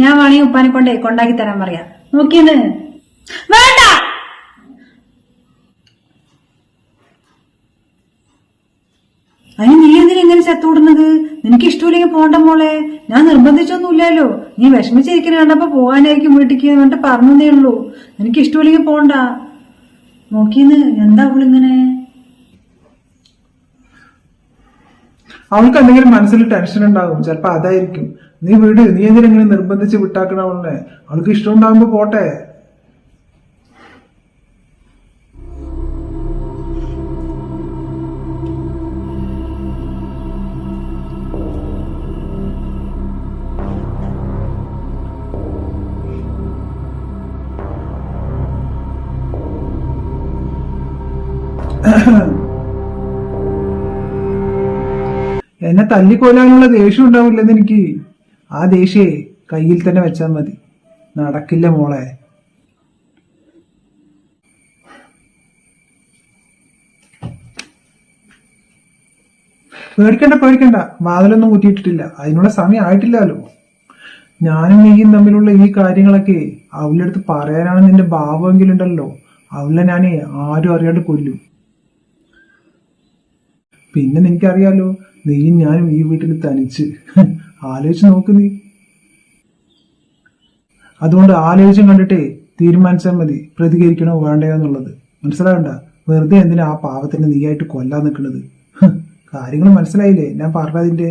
ഞാൻ വേണമെങ്കിൽ ഉപ്പാനെ കൊണ്ടാക്കി തരാൻ പറയാ. നോക്കിയെന്ന് വേണ്ട. അതിന് നീ എന്തിനാ ഇങ്ങനെ ചത്തോടുന്നത്? നിനക്ക് ഇഷ്ടമില്ലെങ്കിൽ പോണ്ട മോളെ. ഞാൻ നിർബന്ധിച്ചൊന്നുമില്ലല്ലോ. നീ വിഷമിച്ചിരിക്കുന്ന കണ്ടപ്പോ പോകാനായിരിക്കും വീട്ടിക്ക് എന്നിട്ട് പറഞ്ഞതേ ഉള്ളൂ. നിനക്ക് ഇഷ്ടമില്ലെങ്കിൽ പോണ്ട. നോക്കിയെന്ന് എന്താ അവളിങ്ങനെ? അവൾക്ക് എന്തെങ്കിലും മനസ്സിൽ ടെൻഷൻ ഉണ്ടാകും, ചിലപ്പോ അതായിരിക്കും. നീ വീട്, നീ എന്തിനെങ്ങനെ നിർബന്ധിച്ച് വിട്ടാക്കണ അവളെ? അവൾക്ക് ഇഷ്ടം ഉണ്ടാകുമ്പോ പോട്ടെ. എന്നെ തല്ലിക്കൊല്ലാനുള്ള ദേഷ്യം ഉണ്ടാവില്ലെന്ന് എനിക്ക്. ആ ദേഷ്യേ കയ്യിൽ തന്നെ വെച്ചാൽ മതി. നടക്കില്ല മോളെ. പേടിക്കണ്ട. വാതിലൊന്നും കുത്തിയിട്ടിട്ടില്ല. അതിനുള്ള സമയം ആയിട്ടില്ലല്ലോ. ഞാനും നീയും തമ്മിലുള്ള ഈ കാര്യങ്ങളൊക്കെ അവളുടെ അടുത്ത് പറയാനാണ് നിന്റെ ഭാവമെങ്കിലുണ്ടല്ലോ, അവളെ ഞാനേ ആരും അറിയാണ്ട് കൊല്ലും. പിന്നെ നിനക്കറിയാലോ, നീയും ഞാനും ഈ വീട്ടിൽ തനിച്ച്. ആലോചിച്ച് നോക്ക് നീ. അതുകൊണ്ട് ആലോചിച്ചും കണ്ടിട്ടേ തീരുമാനിച്ചാൽ മതി പ്രതികരിക്കണോ വേണ്ടയോ എന്നുള്ളത്. മനസ്സിലാവണ്ട? വെറുതെ എന്തിനാ ആ പാവത്തിന് നീയായിട്ട് കൊല്ലാൻ നിൽക്കുന്നത്? കാര്യങ്ങൾ മനസ്സിലായില്ലേ ഞാൻ പറഞ്ഞതിന്റെ?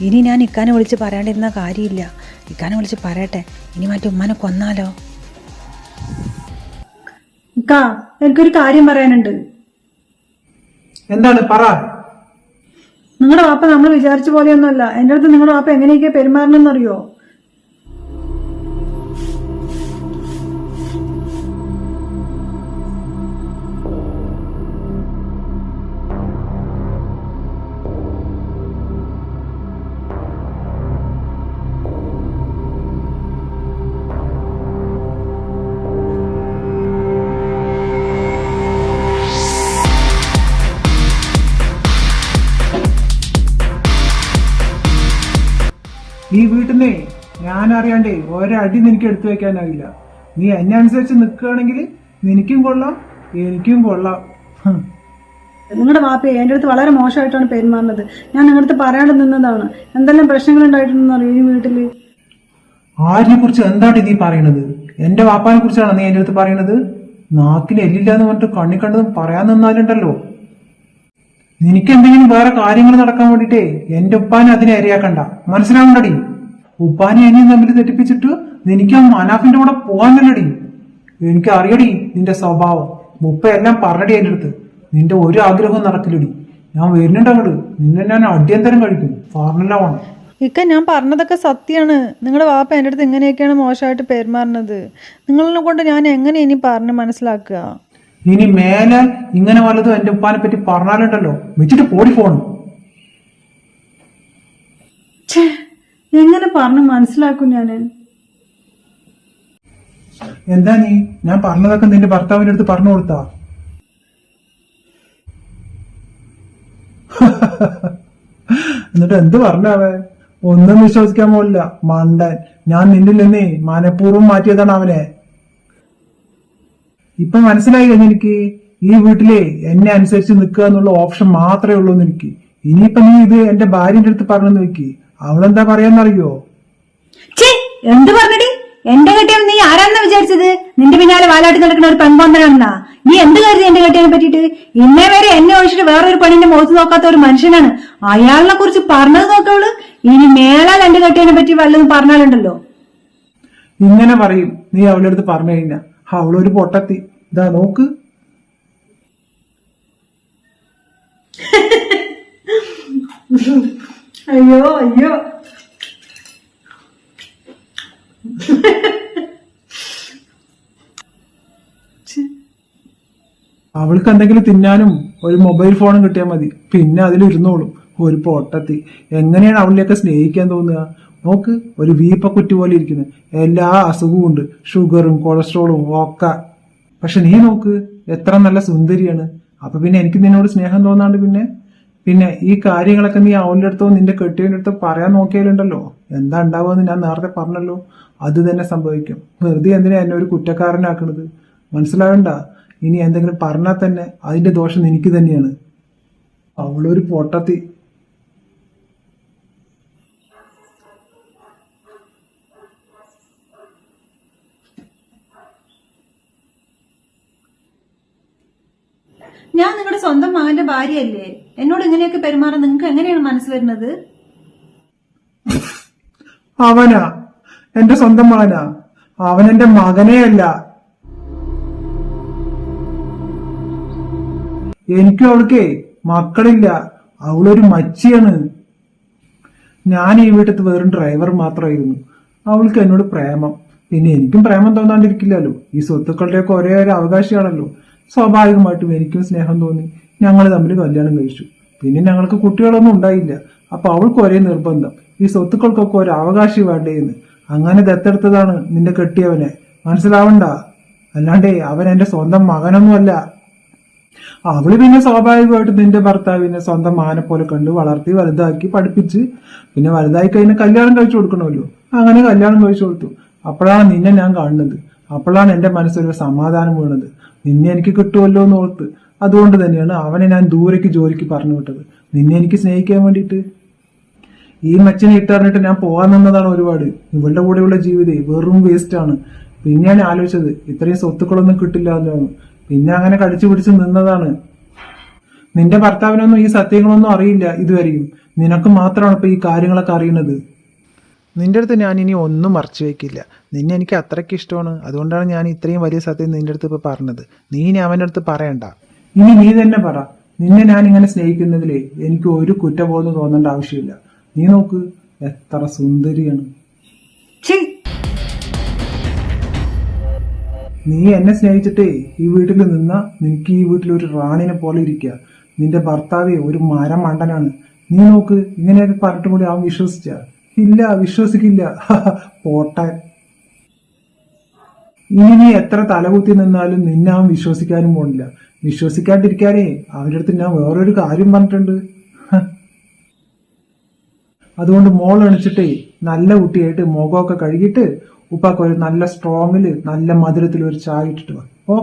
ഇനി ഞാൻ ഇക്കാനെ വിളിച്ച് പറയാണ്ടിരുന്ന കാര്യമില്ല. ഇക്കാനെ വിളിച്ച് പറയട്ടെ. ഇനി മറ്റേ ഉമ്മാനെ കൊന്നാലോ? ഇക്കാ, എനിക്കൊരു കാര്യം പറയാനുണ്ട്. എന്താണ്? പറ. നിങ്ങളുടെ വാപ്പ നമ്മൾ വിചാരിച്ച പോലെയൊന്നുമല്ല. എന്റെ അടുത്ത് നിങ്ങളുടെ വാപ്പ എങ്ങനെയൊക്കെ പെരുമാറണമെന്നറിയോ? ഈ വീട്ടിന്നേ ഞാൻ അറിയാണ്ടേ ഒരടി നിനക്ക് എടുത്തു വെക്കാനാവില്ല. നീ എന്നെ അനുസരിച്ച് നിൽക്കുകയാണെങ്കിൽ നിനക്കും കൊള്ളാം, എനിക്കും കൊള്ളാം. നിങ്ങളുടെ വാപ്പ എന്റെ അടുത്ത് വളരെ മോശമായിട്ടാണ് പെരുമാറുന്നത്. ഞാൻ നിങ്ങളുടെ അടുത്ത് പറയാണ്ട് നിന്നതാണ്. എന്തെല്ലാം പ്രശ്നങ്ങൾ ഉണ്ടായിട്ടുണ്ടെന്ന് അറിയോ ഈ വീട്ടില്? ആരിനെ കുറിച്ച് എന്താണ് നീ പറയണത്? എന്റെ വാപ്പാനെ കുറിച്ചാണ് നീ എന്റെ അടുത്ത് പറയണത്? നാക്കിന് എല്ലില്ലാന്ന് പറഞ്ഞിട്ട് കണ്ണി കണ്ടതും പറയാൻ നിന്നാലുണ്ടല്ലോ. നിനക്ക് എന്തെങ്കിലും വേറെ കാര്യങ്ങൾ നടക്കാൻ വേണ്ടിട്ടേ എന്റെ ഉപ്പാനെ അതിനെ ഇരയാക്കണ്ട. മനസ്സിലാവണ്ടടി? ഉപ്പാനെ എന്നെയും തമ്മിൽ തെറ്റിപ്പിച്ചിട്ട് നിനക്ക് ആ മനാഫിന്റെ കൂടെ പോകാനല്ലടി. എനിക്ക് അറിയടി നിന്റെ സ്വഭാവം. ഉപ്പ എല്ലാം പറഞ്ഞടി എന്റെ അടുത്ത്. നിന്റെ ഒരു ആഗ്രഹവും നടക്കില്ലടി. ഞാൻ വരുന്നുണ്ടങ്ങട്. നിന്നെ ഞാൻ അടിയന്തരം കഴിക്കും. പറഞ്ഞല്ല വേണം. ഇക്ക, ഞാൻ പറഞ്ഞതൊക്കെ സത്യമാണ്. നിങ്ങളുടെ വാപ്പ എൻ്റെ അടുത്ത് ഇങ്ങനെയൊക്കെയാണ് മോശമായിട്ട് പെരുമാറുന്നത്. നിങ്ങളെ കൊണ്ട് ഞാൻ എങ്ങനെ ഇനി പറഞ്ഞ് മനസ്സിലാക്കുക? ഇനി മേലെ ഇങ്ങനെ വല്ലതും എന്റെ ഉപ്പാനെ പറ്റി പറഞ്ഞാലുണ്ടല്ലോ, വെച്ചിട്ട് പോടി പോണം. എങ്ങനെ പറഞ്ഞു മനസ്സിലാക്കും ഞാന്? എന്താ നീ? ഞാൻ പറഞ്ഞതൊക്കെ നിന്റെ ഭർത്താവിന്റെ അടുത്ത് പറഞ്ഞു കൊടുത്താ? എന്നിട്ട് എന്ത് പറഞ്ഞവൻ? ഒന്നും വിശ്വസിക്കാൻ പോലില്ല, മണ്ടൻ. ഞാൻ നിന്നില്ലെന്നേ മനഃപൂർവ്വം മാറ്റിയതാണ് അവനെ. ഇപ്പൊ മനസ്സിലായില്ലേ എനിക്ക്? ഈ വീട്ടിലെ എന്നെ അനുസരിച്ച് നിൽക്കുക എന്നുള്ള ഓപ്ഷൻ മാത്രമേ ഉള്ളൂ എനിക്ക്. ഇനിയിപ്പൊ നീ ഇത് എന്റെ ഭാര്യന്റെ അടുത്ത് പറഞ്ഞു നോക്കി, അവളെന്താ പറയാന്നറിയോ? എന്ത് പറഞ്ഞടി? എന്റെ കെട്ടിയവൻ നീ ആരാന്നാ വിചാരിച്ചത്? നിന്റെ പിന്നാലെ വാലാട്ടി നടക്കുന്ന ഒരു പെൺകൊന്തനാണെന്നാ നീ എന്ത് കരുതി എന്റെ കെട്ടിയവനെ പറ്റിയിട്ട്? ഇന്നേ വരെ എന്നെ ഒഴിച്ചിട്ട് വേറൊരു പെണ്ണിന്റെ മുഖത്ത് നോക്കാത്ത ഒരു മനുഷ്യനാണ്. അയാളിനെ കുറിച്ച് പറഞ്ഞത് നോക്കവള്. ഇനി മേലാൽ എന്റെ കെട്ടിയവനെ പറ്റി വല്ലതും പറഞ്ഞാലുണ്ടല്ലോ. ഇങ്ങനെ പറയും നീ അവളുടെ അടുത്ത് പറഞ്ഞു കഴിഞ്ഞാ. അവളൊരു പൊട്ടത്തി. ഇതാ നോക്ക്. അയ്യോ അയ്യോ. അവൾക്ക് എന്തെങ്കിലും തിന്നാനും ഒരു മൊബൈൽ ഫോണും കിട്ടിയാൽ മതി, പിന്നെ അതിലിരുന്നോളും. ഒരു പൊട്ടത്തി. എങ്ങനെയാണ് അവളിലേക്ക് സ്നേഹിക്കാൻ തോന്നുക? നോക്ക്, ഒരു വീപ്പക്കുറ്റി പോലെ ഇരിക്കുന്നു. എല്ലാ അസുഖവും ഉണ്ട്, ഷുഗറും കൊളസ്ട്രോളും ഒക്കെ. പക്ഷെ നീ നോക്ക്, എത്ര നല്ല സുന്ദരിയാണ്. അപ്പൊ പിന്നെ എനിക്ക് നിന്നോട് സ്നേഹം തോന്നാണ്ട് പിന്നെ പിന്നെ ഈ കാര്യങ്ങളൊക്കെ നീ അവന്റെ അടുത്തോ നിന്റെ കെട്ടിയവന്റെ അടുത്തോ പറയാൻ നോക്കിയാലുണ്ടല്ലോ എന്താ ഉണ്ടാവുമെന്ന് ഞാൻ നേരത്തെ പറഞ്ഞല്ലോ, അത് തന്നെ സംഭവിക്കും. വെറുതെ എന്തിനാ എന്നെ ഒരു കുറ്റക്കാരനാക്കണത്? മനസ്സിലാവണ്ട. ഇനി എന്തെങ്കിലും പറഞ്ഞാൽ തന്നെ അതിന്റെ ദോഷം എനിക്ക് തന്നെയാണ്. അവളൊരു പൊട്ടത്തി. ഞാൻ നിങ്ങളുടെ സ്വന്തം മകന്റെ ഭാര്യയല്ലേ, എന്നോട് ഇങ്ങനെയൊക്കെ പെരുമാറാൻ നിങ്ങൾക്ക് എങ്ങനെയാണ് മനസ്സ് വരുന്നത്? അവനാ എന്റെ സ്വന്തം മകനാ, അവൻ എന്റെ മകനേ അല്ല. എനിക്കും അവൾക്കേ മക്കളില്ല, അവളൊരു മച്ചിയാണ്. ഞാൻ ഈ വീട്ടിൽ വെറും ഡ്രൈവർ മാത്രമായിരുന്നു. അവൾക്ക് എന്നോട് പ്രേമം, പിന്നെ എനിക്കും പ്രേമം തോന്നാണ്ടിരിക്കില്ലല്ലോ. ഈ സ്വത്തുക്കളുടെയൊക്കെ ഒരേ ഒരു അവകാശിയാണല്ലോ. സ്വാഭാവികമായിട്ടും എനിക്കും സ്നേഹം തോന്നി. ഞങ്ങൾ തമ്മിൽ കല്യാണം കഴിച്ചു. പിന്നെ ഞങ്ങൾക്ക് കുട്ടികളൊന്നും ഉണ്ടായില്ല. അപ്പൊ അവൾക്ക് ഒരേ നിർബന്ധം, ഈ സ്വത്തുക്കൾക്കൊക്കെ ഒരു അവകാശി വേണ്ടേന്ന്. അങ്ങനെ ദത്തെടുത്തതാണ് നിന്റെ കെട്ടിയവനെ. മനസ്സിലാവണ്ട. അല്ലാണ്ടേ അവൻ എന്റെ സ്വന്തം മകനൊന്നുമല്ല. അവള് പിന്നെ സ്വാഭാവികമായിട്ട് നിന്റെ ഭർത്താവിനെ സ്വന്തം മകനെ പോലെ കണ്ട് വളർത്തി വലുതാക്കി പഠിപ്പിച്ച് പിന്നെ വലുതായി കഴിഞ്ഞ് കല്യാണം കഴിച്ചു കൊടുക്കണമല്ലോ. അങ്ങനെ കല്യാണം കഴിച്ചു കൊടുത്തു. അപ്പോഴാണ് നിന്നെ ഞാൻ കാണുന്നത്. അപ്പോഴാണ് എന്റെ മനസ്സിലൊരു സമാധാനം വീണത്. നിന്നെ എനിക്ക് കിട്ടുമല്ലോ എന്ന് ഓർത്ത്. അതുകൊണ്ട് തന്നെയാണ് അവനെ ഞാൻ ദൂരേക്ക് ജോലിക്ക് പറഞ്ഞു വിട്ടത്, നിന്നെ എനിക്ക് സ്നേഹിക്കാൻ വേണ്ടിയിട്ട്. ഈ മച്ചനെ ഇട്ടറിഞ്ഞിട്ട് ഞാൻ പോകാൻ നിന്നതാണ് ഒരുപാട്. ഇവളുടെ കൂടെയുള്ള ജീവിതം വെറും വേസ്റ്റ് ആണ്. പിന്നെയാണ് ആലോചിച്ചത് ഇത്രയും സ്വത്തുക്കളൊന്നും കിട്ടില്ല എന്നാണ്. പിന്നെ അങ്ങനെ കടിച്ചു പിടിച്ച് നിന്നതാണ്. നിന്റെ ഭർത്താവിനൊന്നും ഈ സത്യങ്ങളൊന്നും അറിയില്ല ഇതുവരെയും. നിനക്ക് മാത്രമാണ് ഇപ്പൊ ഈ കാര്യങ്ങളൊക്കെ അറിയുന്നത്. നിന്റെ അടുത്ത് ഞാൻ ഇനി ഒന്നും മറച്ചു വെക്കില്ല. നിന്നെ എനിക്ക് അത്രയ്ക്ക് ഇഷ്ടമാണ്. അതുകൊണ്ടാണ് ഞാൻ ഇത്രയും വലിയ സത്യം നിന്റെ അടുത്ത് ഇപ്പൊ പറഞ്ഞത്. നീ ഇനി അവന്റെ അടുത്ത് പറയണ്ട. ഇനി നീ തന്നെ പറ. നിന്നെ ഞാൻ ഇങ്ങനെ സ്നേഹിക്കുന്നതിലേ എനിക്ക് ഒരു കുറ്റബോധം തോന്നേണ്ട ആവശ്യമില്ല. നീ നോക്ക് എത്ര സുന്ദരിയാണ്. ഛീ, നീ എന്നെ സ്നേഹിച്ചിട്ടേ ഈ വീട്ടിൽ നിന്നാ നിനക്ക് ഈ വീട്ടിൽ ഒരു റാണിനെ പോലെ ഇരിക്കുക. നിന്റെ ഭർത്താവേ ഒരു മരം മണ്ടനാണ്. നീ നോക്ക് ഇങ്ങനെയൊക്കെ പറഞ്ഞിട്ട് കൂടി അവൻ വിശ്വസിച്ച? ഇല്ല, വിശ്വസിക്കില്ല. പോട്ടെ. ഇനി നീ എത്ര തലകുത്തി നിന്നാലും നിന്നെ അവൻ വിശ്വസിക്കാനും പോണില്ല. വിശ്വസിക്കാണ്ടിരിക്കാനേ അവന്റെ അടുത്ത് ഞാൻ വേറൊരു കാര്യം പറഞ്ഞിട്ടുണ്ട്. അതുകൊണ്ട് മോൾ എണിച്ചിട്ടേ നല്ല കുട്ടിയായിട്ട് മുഖമൊക്കെ കഴുകിയിട്ട് ഉപ്പാക്ക് ഒരു നല്ല സ്ട്രോങ്ങില് നല്ല മധുരത്തിൽ ഒരു ചായ ഇട്ടിട്ട് വാ. ഓ,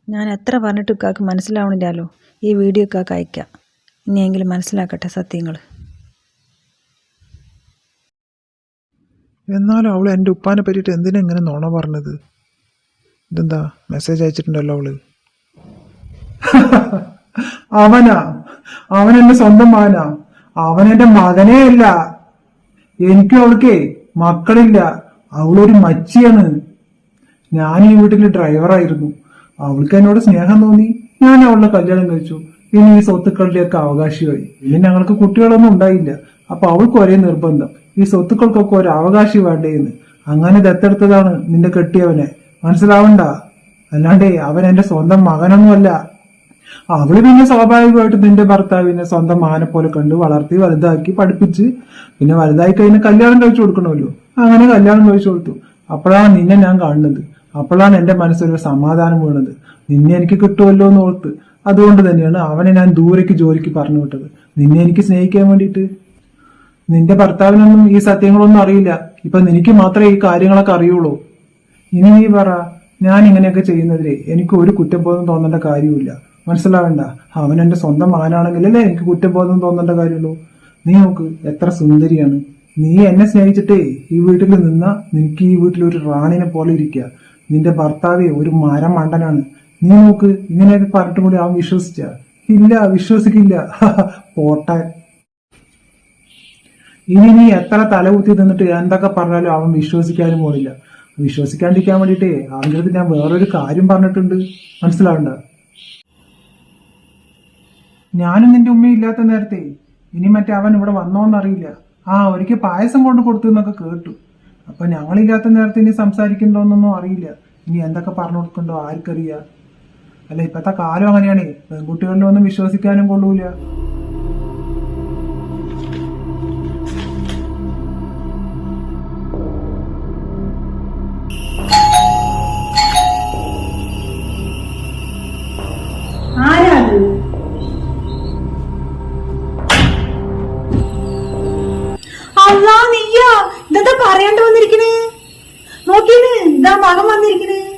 ഞാൻ എത്ര പറഞ്ഞിട്ട് ഇക്കാക്ക് മനസ്സിലാവണില്ലല്ലോ. ഈ വീഡിയോ ഇക്കാക്ക് അയക്കാം. ഇനിയെങ്കിലും മനസ്സിലാക്കട്ടെ സത്യങ്ങൾ. എന്നാലും അവള് എന്റെ ഉപ്പാനെ പറ്റിയിട്ട് എന്തിനാ ഇങ്ങനെ നുണ പറഞ്ഞത്? ഇതെന്താ മെസ്സേജ് അയച്ചിട്ടുണ്ടല്ലോ അവള്. അവനാ, അവൻ എന്റെ സ്വന്തം മകനാ. അവൻ എന്റെ മകനേ അല്ല. എനിക്കും അവൾക്കേ മക്കളില്ല, അവളൊരു മച്ചിയാണ്. ഞാൻ ഈ വീട്ടിൽ ഡ്രൈവറായിരുന്നു. അവൾക്ക് എന്നോട് സ്നേഹം തോന്നി. ഞാൻ അവളുടെ കല്യാണം കഴിച്ചു. പിന്നെ ഈ സ്വത്തുക്കളുടെയൊക്കെ അവകാശിയായി. പിന്നെ ഞങ്ങൾക്ക് കുട്ടികളൊന്നും ഉണ്ടായില്ല. അപ്പൊ അവൾക്ക് ഒരേ നിർബന്ധം, ഈ സ്വത്തുക്കൾക്കൊക്കെ ഒരു അവകാശി വേണ്ടേന്ന്. അങ്ങനെ ദത്തെടുത്തതാണ് നിന്റെ കെട്ടിയവനെ. മനസ്സിലാവണ്ട. അല്ലാണ്ടേ അവൻ എന്റെ സ്വന്തം മകനൊന്നുമല്ല. അവള് പിന്നെ സ്വാഭാവികമായിട്ട് നിന്റെ ഭർത്താവിനെ സ്വന്തം മകനെ പോലെ കണ്ട് വളർത്തി വലുതാക്കി പഠിപ്പിച്ച് പിന്നെ വലുതായി കഴിഞ്ഞ് കല്യാണം കഴിച്ചു കൊടുക്കണമല്ലോ. അങ്ങനെ കല്യാണം കഴിച്ചു കൊടുത്തു. അപ്പോഴാണ് നിന്നെ ഞാൻ കാണുന്നത്. അപ്പോഴാണ് എന്റെ മനസ്സിലൊരു സമാധാനം വീണത്. നിന്നെ എനിക്ക് കിട്ടുമല്ലോ എന്ന് ഓർത്ത്. അതുകൊണ്ട് തന്നെയാണ് അവനെ ഞാൻ ദൂരേക്ക് ജോലിക്ക് പറഞ്ഞു വിട്ടത്, നിന്നെ എനിക്ക് സ്നേഹിക്കാൻ വേണ്ടിയിട്ട്. നിന്റെ ഭർത്താവിനൊന്നും ഈ സത്യങ്ങളൊന്നും അറിയില്ല. ഇപ്പൊ നിനക്ക് മാത്രമേ ഈ കാര്യങ്ങളൊക്കെ അറിയുള്ളൂ. ഇനി നീ പറ, ഞാൻ ഇങ്ങനെയൊക്കെ ചെയ്യുന്നതിലേ എനിക്ക് ഒരു കുറ്റബോധം തോന്നേണ്ട കാര്യമില്ല. മനസ്സിലാവണ്ട. അവൻ എന്റെ സ്വന്തം മകനാണെങ്കിലല്ലേ എനിക്ക് കുറ്റബോധം തോന്നേണ്ട കാര്യമുള്ളൂ. നീ നോക്ക് എത്ര സുന്ദരിയാണ്. നീ എന്നെ സ്നേഹിച്ചിട്ടേ ഈ വീട്ടിൽ നിന്നാ നിനക്ക് ഈ വീട്ടിൽ ഒരു റാണിനെ പോലെ ഇരിക്കുക. നിന്റെ ഭർത്താവേ ഒരു മരം മണ്ടനാണ്. നീ നോക്ക് ഇങ്ങനെയൊക്കെ പറഞ്ഞിട്ട് കൂടി അവൻ വിശ്വസിച്ച? ഇല്ല, വിശ്വസിക്കില്ല. പോട്ടെ. ഇനി നീ എത്ര തലകുത്തി നിന്നിട്ട് എന്തൊക്കെ പറഞ്ഞാലും അവൻ വിശ്വസിക്കാനും പോണില്ല. വിശ്വസിക്കാണ്ടിരിക്കാൻ വേണ്ടിട്ടേ അവൻ്റെ അടുത്ത് ഞാൻ വേറൊരു കാര്യം പറഞ്ഞിട്ടുണ്ട്. മനസ്സിലാവണ്ട. ഞാനും നിന്റെ ഉമ്മയില്ലാത്ത നേരത്തെ ഇനി മറ്റേ അവൻ ഇവിടെ വന്നോന്നറിയില്ല. ഒരിക്കൽ പായസം കൊണ്ട് കൊടുത്തു എന്നൊക്കെ കേട്ടു. അപ്പൊ ഞങ്ങളില്ലാത്ത നേരത്തെ ഇനി സംസാരിക്കണ്ടോന്നൊന്നും അറിയില്ല. ഇനി എന്തൊക്കെ പറഞ്ഞു കൊടുക്കണ്ടോ ആർക്കറിയാ. അല്ല, ഇപ്പത്തെ കാലം അങ്ങനെയാണേ. പെൺകുട്ടികളിൽ ഒന്നും വിശ്വസിക്കാനും കൊള്ളൂല. ആരാത്? നോക്കിയത് ഇതാ മകൻ വന്നിരിക്കുന്നത്.